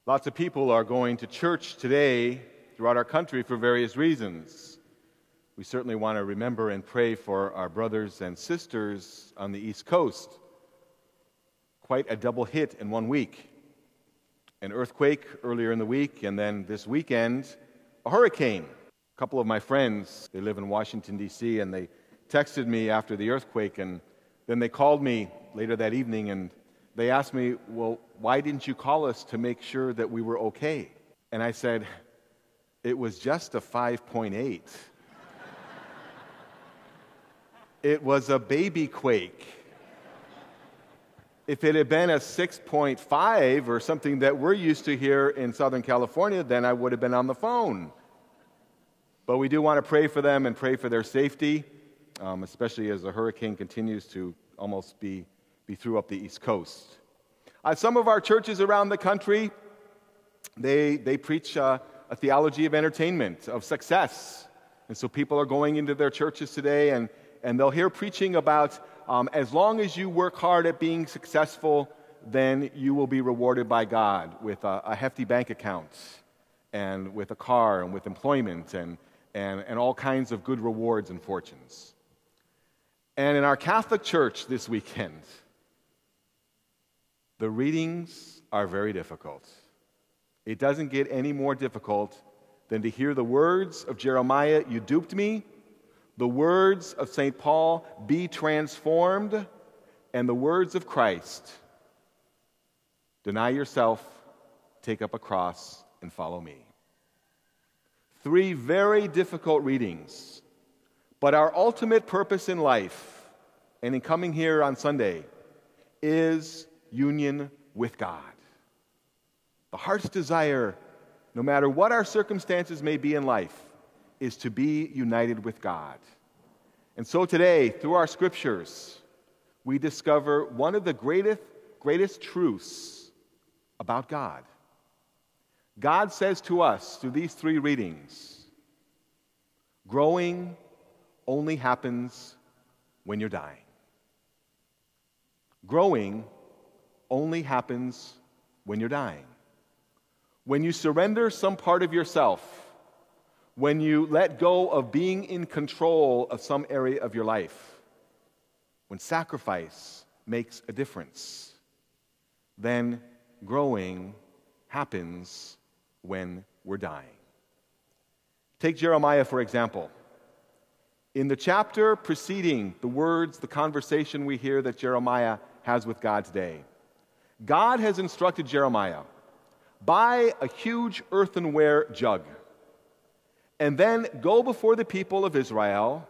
Lots of people are going to church today throughout our country for various reasons. We certainly want to remember and pray for our brothers and sisters on the East Coast. Quite a double hit in 1 week. An earthquake earlier in the week, and then this weekend, a hurricane. A couple of my friends, they live in Washington, D.C., and they texted me after the earthquake, and then they called me later that evening, and they asked me, well, why didn't you call us to make sure that we were okay? And I said, it was just a 5.8. It was a baby quake. If it had been a 6.5 or something that we're used to here in Southern California, then I would have been on the phone. But we do want to pray for them and pray for their safety, especially as the hurricane continues to almost be through up the East Coast. Some of our churches around the country, they preach a theology of entertainment, of success. And so people are going into their churches today and they'll hear preaching about as long as you work hard at being successful, then you will be rewarded by God with a hefty bank account and with a car and with employment and all kinds of good rewards and fortunes. And in our Catholic Church this weekend, the readings are very difficult. It doesn't get any more difficult than to hear the words of Jeremiah, "You duped me," the words of St. Paul, "Be transformed," and the words of Christ, "Deny yourself, take up a cross, and follow me." 3 very difficult readings, but our ultimate purpose in life and in coming here on Sunday is union with God. The heart's desire, no matter what our circumstances may be in life, is to be united with God. And so today, through our scriptures, we discover one of the greatest truths about God. God says to us through these 3 readings, growing only happens when you're dying. Growing only happens when you're dying. When you surrender some part of yourself, when you let go of being in control of some area of your life, when sacrifice makes a difference, then growing happens when we're dying. Take Jeremiah, for example. In the chapter preceding the words, the conversation we hear that Jeremiah has with God today, God has instructed Jeremiah, buy a huge earthenware jug, and then go before the people of Israel,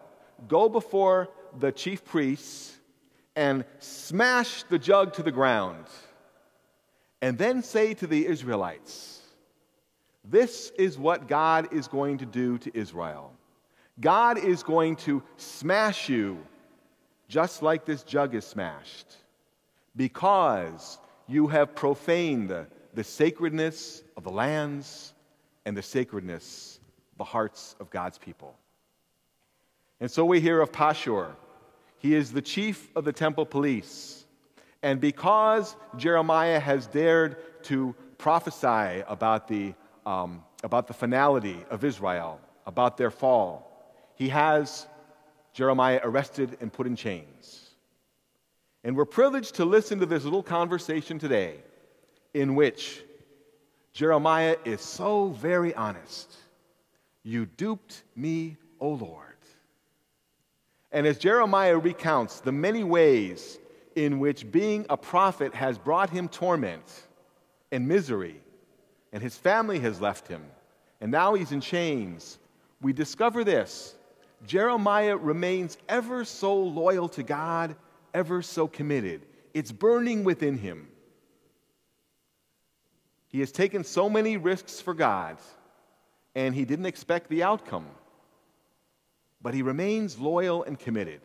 go before the chief priests, and smash the jug to the ground. And then say to the Israelites, this is what God is going to do to Israel. God is going to smash you just like this jug is smashed, because you have profaned the sacredness of the lands and the sacredness of the hearts of God's people. And so we hear of Pashur. He is the chief of the temple police. And because Jeremiah has dared to prophesy about the finality of Israel, about their fall, he has Jeremiah arrested and put in chains. And we're privileged to listen to this little conversation today in which Jeremiah is so very honest. You duped me, O Lord. And as Jeremiah recounts the many ways in which being a prophet has brought him torment and misery, and his family has left him, and now he's in chains, we discover this. Jeremiah remains ever so loyal to God, ever so committed. It's burning within him. He has taken so many risks for God, and he didn't expect the outcome. But he remains loyal and committed.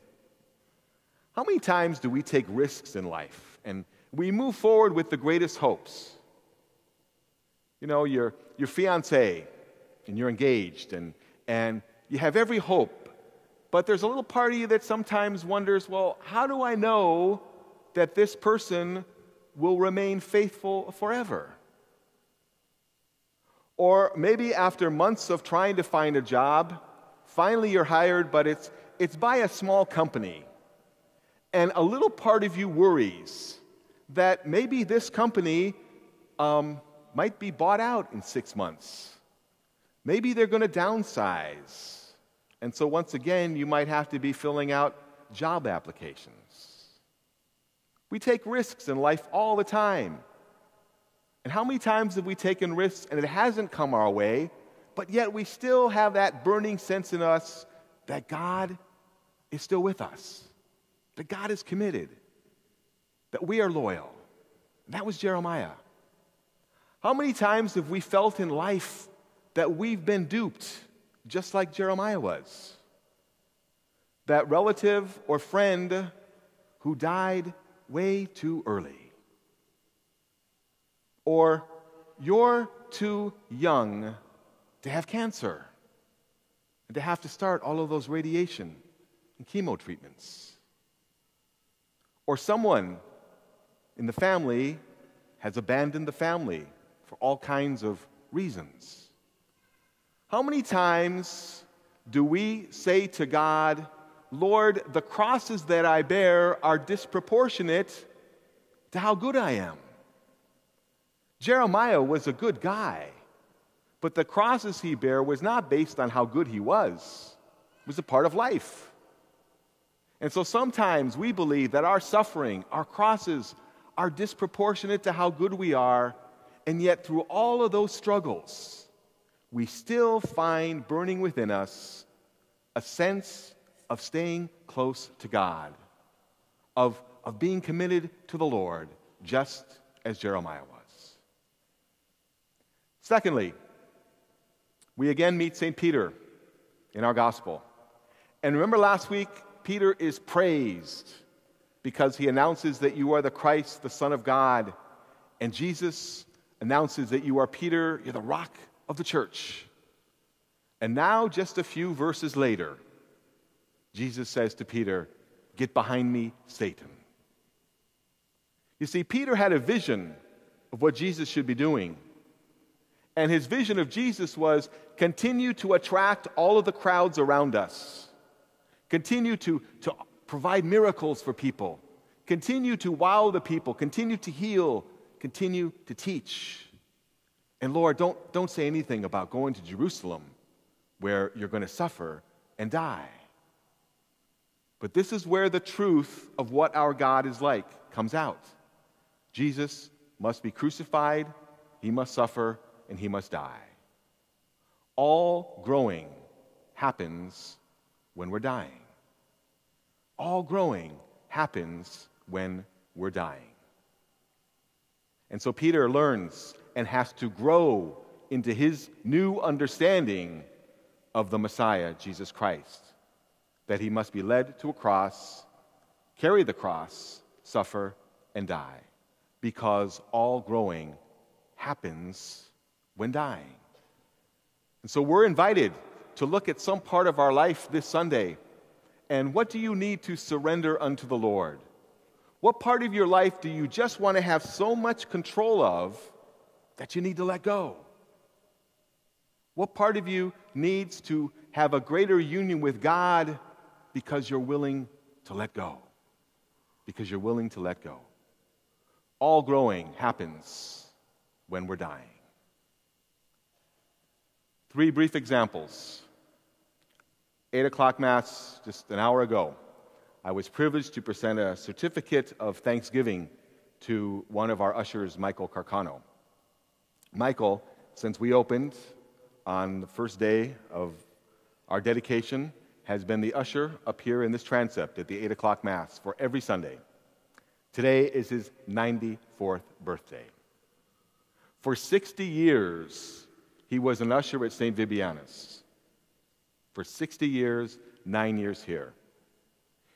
How many times do we take risks in life and we move forward with the greatest hopes? You know, your fiancé, and you're engaged, and you have every hope, but there's a little part of you that sometimes wonders, well, how do I know that this person will remain faithful forever? Or maybe after months of trying to find a job, finally you're hired, but it's by a small company. And a little part of you worries that maybe this company might be bought out in 6 months. Maybe they're going to downsize. And so once again, you might have to be filling out job applications. We take risks in life all the time. And how many times have we taken risks and it hasn't come our way, but yet we still have that burning sense in us that God is still with us, that God is committed, that we are loyal. And that was Jeremiah. How many times have we felt in life that we've been duped, just like Jeremiah was? That relative or friend who died way too early. Or you're too young to have cancer and to have to start all of those radiation and chemo treatments. Or someone in the family has abandoned the family for all kinds of reasons. How many times do we say to God, Lord, the crosses that I bear are disproportionate to how good I am? Jeremiah was a good guy, but the crosses he bare was not based on how good he was. It was a part of life. And so sometimes we believe that our suffering, our crosses, are disproportionate to how good we are, and yet through all of those struggles, we still find burning within us a sense of staying close to God, of being committed to the Lord, just as Jeremiah was. Secondly, we again meet St. Peter in our gospel. And remember last week, Peter is praised because he announces that you are the Christ, the Son of God. And Jesus announces that you are Peter, you're the rock of the church. And now, just a few verses later, Jesus says to Peter, "Get behind me, Satan." You see, Peter had a vision of what Jesus should be doing. And his vision of Jesus was continue to attract all of the crowds around us. Continue to provide miracles for people. Continue to wow the people. Continue to heal. Continue to teach. And Lord, don't say anything about going to Jerusalem where you're going to suffer and die. But this is where the truth of what our God is like comes out. Jesus must be crucified, he must suffer, and he must die. All growing happens when we're dying. All growing happens when we're dying. And so Peter learns and has to grow into his new understanding of the Messiah, Jesus Christ, that he must be led to a cross, carry the cross, suffer, and die, because all growing happens when dying. And so we're invited to look at some part of our life this Sunday. And what do you need to surrender unto the Lord? What part of your life do you just want to have so much control of that you need to let go? What part of you needs to have a greater union with God because you're willing to let go? Because you're willing to let go. All growing happens when we're dying. 3 brief examples. 8 o'clock Mass, just an hour ago, I was privileged to present a certificate of thanksgiving to one of our ushers, Michael Carcano. Michael, since we opened on the first day of our dedication, has been the usher up here in this transept at the 8 o'clock Mass for every Sunday. Today is his 94th birthday. For 60 years, he was an usher at St. Vibianus. For 60 years, 9 years here.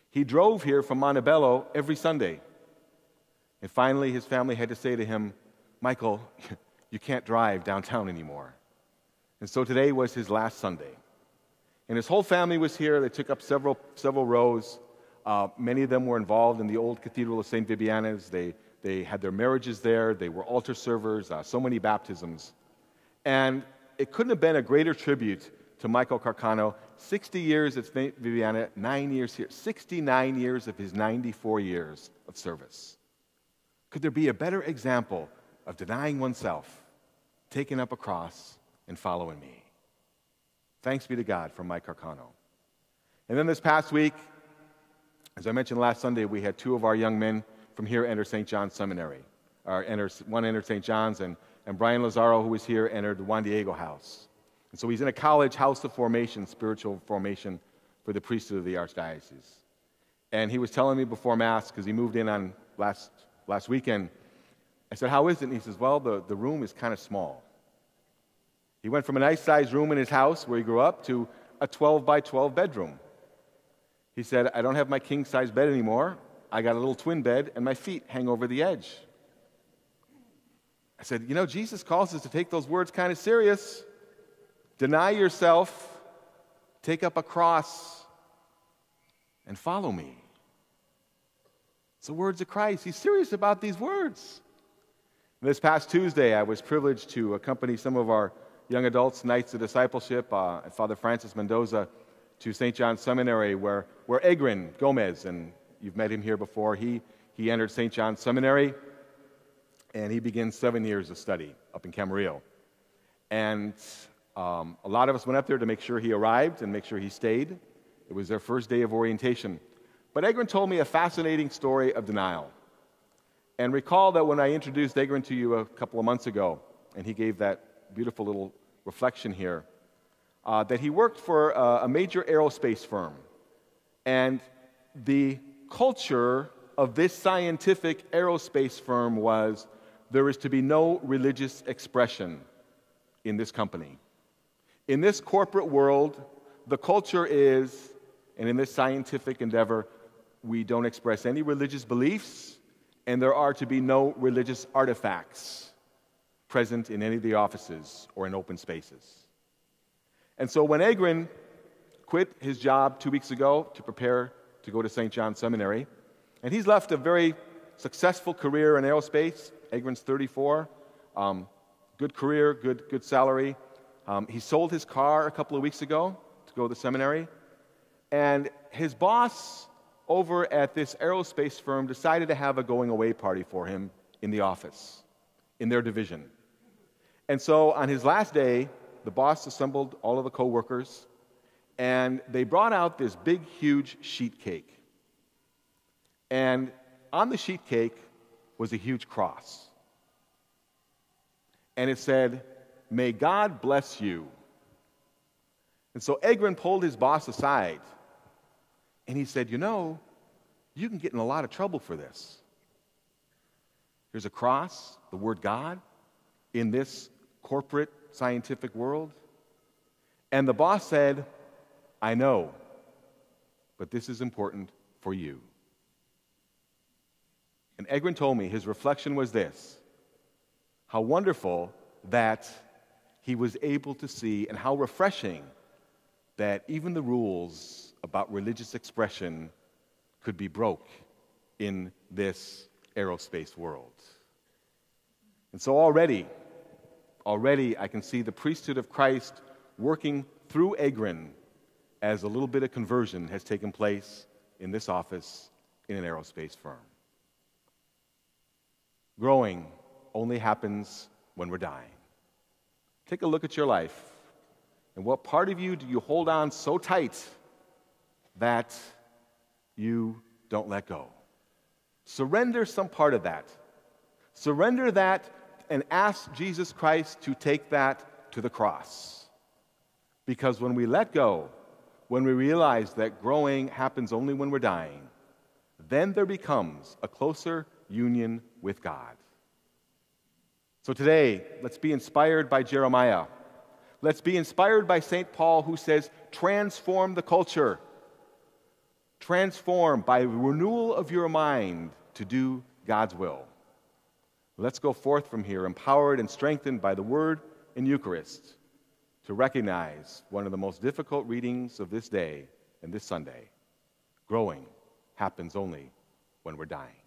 He drove here from Montebello every Sunday. And finally, his family had to say to him, "Michael, you can't drive downtown anymore." And so today was his last Sunday. And his whole family was here. They took up several rows. Many of them were involved in the old Cathedral of St. Vibianus. They had their marriages there. They were altar servers, so many baptisms. And it couldn't have been a greater tribute to Michael Carcano. 60 years at St. Viviana, 9 years here, 69 years of his 94 years of service. Could there be a better example of denying oneself, taking up a cross, and following me? Thanks be to God for Mike Carcano. And then this past week, as I mentioned last Sunday, we had 2 of our young men from here enter St. John's Seminary. One entered St. John's, and Brian Lazaro, who was here, entered the Juan Diego House. And so he's in a college house of formation, spiritual formation for the priesthood of the Archdiocese. And he was telling me before Mass, because he moved in on last weekend, I said, how is it? And he says, well, the room is kind of small. He went from a nice-sized room in his house where he grew up to a 12-by-12 bedroom. He said, I don't have my king-size bed anymore. I got a little twin bed, and my feet hang over the edge. I said, Jesus calls us to take those words kind of serious. Deny yourself, take up a cross, and follow me. It's the words of Christ. He's serious about these words. This past Tuesday, I was privileged to accompany some of our young adults' nights of discipleship at Father Francis Mendoza to St. John's Seminary, where Egrin Gomez, and you've met him here before, he entered St. John's Seminary, and he begins 7 years of study up in Camarillo. And a lot of us went up there to make sure he arrived and make sure he stayed. It was their first day of orientation. But Egrin told me a fascinating story of denial. And recall that when I introduced Egrin to you a couple of months ago, and he gave that beautiful little reflection here, that he worked for a major aerospace firm. And the culture of this scientific aerospace firm was there is to be no religious expression in this company. In this corporate world, the culture is, and in this scientific endeavor, we don't express any religious beliefs, and there are to be no religious artifacts present in any of the offices or in open spaces. And so when Egrin quit his job 2 weeks ago to prepare to go to St. John's Seminary, and he's left a very successful career in aerospace. Egrin's 34, good career, good salary. He sold his car a couple of weeks ago to go to the seminary, and his boss over at this aerospace firm decided to have a going-away party for him in the office, in their division. And so on his last day, the boss assembled all of the co-workers, and they brought out this big, huge sheet cake. And on the sheet cake was a huge cross. And it said, "May God bless you." And so Egrin pulled his boss aside, and he said, you can get in a lot of trouble for this. There's a cross, the word God, in this corporate scientific world. And the boss said, I know, but this is important for you. And Egrin told me his reflection was this: how wonderful that he was able to see, and how refreshing that even the rules about religious expression could be broke in this aerospace world. And so already I can see the priesthood of Christ working through Egrin as a little bit of conversion has taken place in this office in an aerospace firm. Growing only happens when we're dying. Take a look at your life, and what part of you do you hold on so tight that you don't let go? Surrender some part of that. Surrender that and ask Jesus Christ to take that to the cross. Because when we let go, when we realize that growing happens only when we're dying, then there becomes a closer union with God. So today, let's be inspired by Jeremiah. Let's be inspired by St. Paul, who says, transform the culture. Transform by renewal of your mind to do God's will. Let's go forth from here, empowered and strengthened by the Word and Eucharist, to recognize one of the most difficult readings of this day and this Sunday. Growing happens only when we're dying.